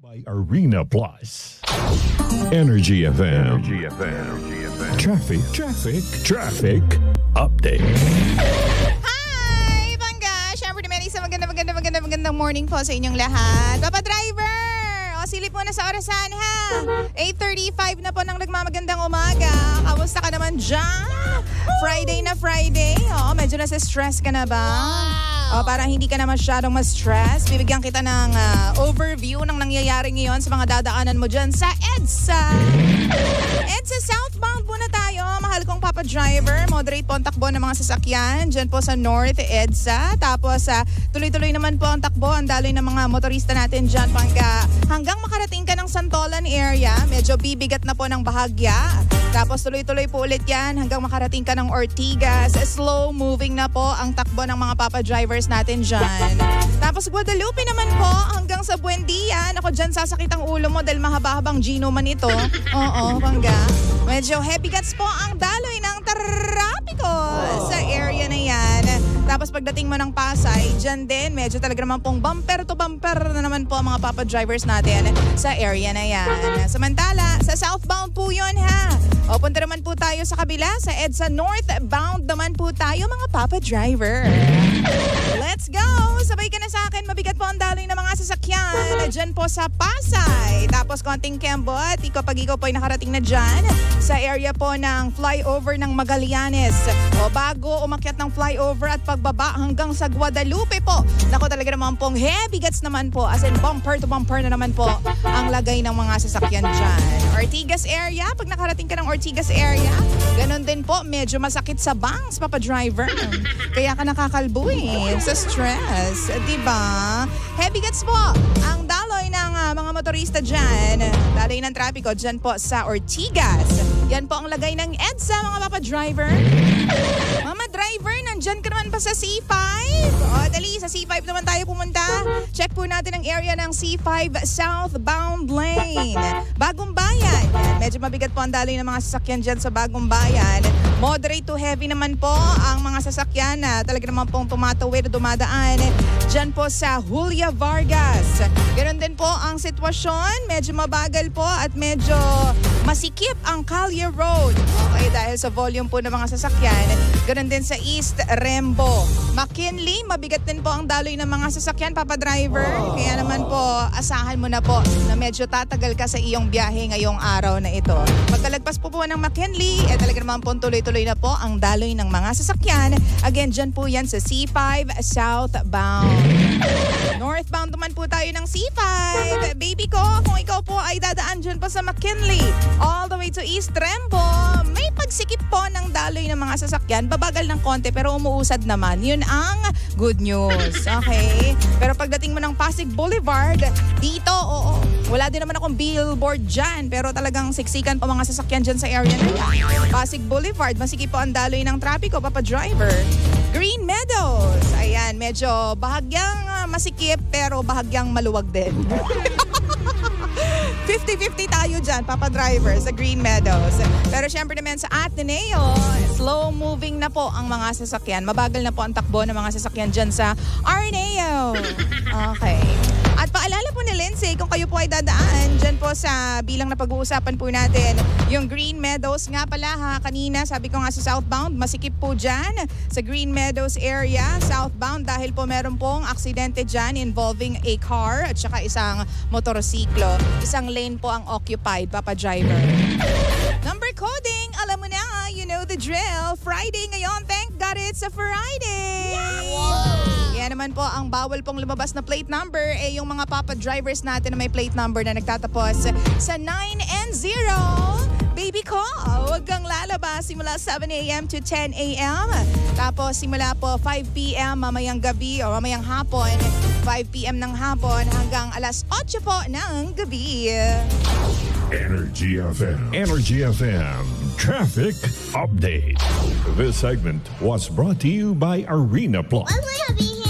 by Arena Plus. Energy FM. Traffic update. Hi, Bangga! Siyempre naman isang magandang morning po sa inyong lahat. Papa Driver! O, silip muna sa orasan ha. 8:35 na po ng nagmamagandang umaga. Kamusta ka naman dyan? Friday na Friday. O, medyo nasa stress ka na ba? O, para hindi ka na masyadong ma-stress, bibigyan kita ng overview ng nangyayari ngayon sa mga dadaanan mo dyan sa EDSA. EDSA southbound muna tayo. Mahal kong Papa Driver. Moderate po ang takbo ng mga sasakyan dyan po sa North EDSA. Tapos tuloy-tuloy naman po ang takbo. Ang daloy ng mga motorista natin dyan hanggang makarating ka ng Santolan area. Medyo bibigat na po ng bahagya. Tapos tuloy-tuloy po ulit yan hanggang makarating ka ng Ortigas. Slow moving na po ang takbo ng mga Papa Drivers natin dyan. Tapos Guadalupe naman po hanggang sa Buendia. Ako dyan sasakit ang ulo mo dahil mahaba-habang Gino man ito. Oo, Bangga. Medyo heavy guts po ang daloy ng trapiko sa area na yan. Tapos pagdating mo ng Pasay, dyan din, medyo talaga naman pong bumper to bumper na naman po ang mga Papa Drivers natin sa area na yan. Samantala, sa southbound po yun ha. O punta naman po tayo sa kabila, sa EDSA northbound naman po tayo mga Papa Driver. Let's go! Sabay ka na sa akin, mabigat po ang daloy ng mga sasakyan dyan po sa Pasay. Tapos konting kembot, pag ikaw po ay nakarating na dyan sa area po ng flyover ng Magallanes. O bago umakyat ng flyover at pagbaba hanggang sa Guadalupe po. Nako talaga naman pong heavy gets naman po, as in bumper to bumper na naman po ang lagay ng mga sasakyan dyan. Ortigas area, pag nakarating ka ng Ortigas area, ganun din po, medyo masakit sa bangs, Papa Driver. Kaya ka nakakalbo sa stress, diba? Heavy gets po ang daloy ng mga motorista dyan. Daloy ng trapiko dyan po sa Ortigas. Yan po ang lagay ng EDSA, mga Papa Driver. Mama Driver, nandyan ka naman pa sa C5? O, dali, sa C5 naman tayo pumunta. Check po natin ang area ng C5 southbound lane. Bagong Bayan. Medyo mabigat po ang daloy ng mga sasakyan dyan sa Bagong Bayan. Moderate to heavy naman po ang mga sasakyan na talaga naman pong tumatawid o dumadaan dyan po sa Julia Vargas. Ganon din po ang sitwasyon. Medyo mabagal po at medyo masikip ang Calye Road. Okay, dahil sa volume po ng mga sasakyan. Ganon din sa East Rembo. McKinley, mabigat din po ang daloy ng mga sasakyan, Papa Driver. Kaya naman po, asahan mo na po na medyo tatagal ka sa iyong biyahe ngayong araw na ito. Pagkalagpas po ng McKinley, talaga naman po tuloy-tuloy na po ang daloy ng mga sasakyan. Again, dyan po yan sa C5 southbound. Northbound naman po tayo ng C5. Baby ko, kung ikaw po ay dadaan dyan po sa McKinley, all the way to East Rembo, may pagsikip po ng daloy ng mga sasakyan. Babagal ng konti pero umuusad naman. Yun ang good news. Okay? Pero pagdating mo ng Pasig Boulevard, dito, oo, wala din naman akong billboard dyan. Pero talagang siksikan po mga sasakyan dyan sa area na yan. Pasig Boulevard, masikip po ang daloy ng trapiko, Papa Driver. Green Meadows. Ayan, medyo bahagyang masikip pero bahagyang maluwag din. 50-50 tayo dyan, Papa Driver, sa Green Meadows. Pero syempre naman sa Ateneo, slow moving na po ang mga sasakyan. Mabagal na po ang takbo ng mga sasakyan dyan sa Ateneo. Okay. At paalala po ni Lindsay, kung kayo po ay dadaan dyan po sa bilang na pag-uusapan po natin, yung Green Meadows nga pala ha, kanina sabi ko nga sa southbound, masikip po dyan sa Green Meadows area, southbound dahil po meron pong aksidente dyan involving a car at saka isang motorsiklo. Isang lane po ang occupied, Papa Driver. Number coding, alam mo na, you know the drill. Friday ngayon, thank God it's a Friday! Wow! Kaya naman po, ang bawal pong lumabas na plate number yung mga Papa Drivers natin na may plate number na nagtatapos sa 9 and 0. Baby ko, huwag kang lalabas simula 7 a.m. to 10 a.m. Tapos simula po 5 p.m. mamayang gabi o mamayang hapon, 5 p.m. ng hapon hanggang alas 8 po ng gabi. Energy FM Traffic Update. This segment was brought to you by Arena Plus. Why would I be here?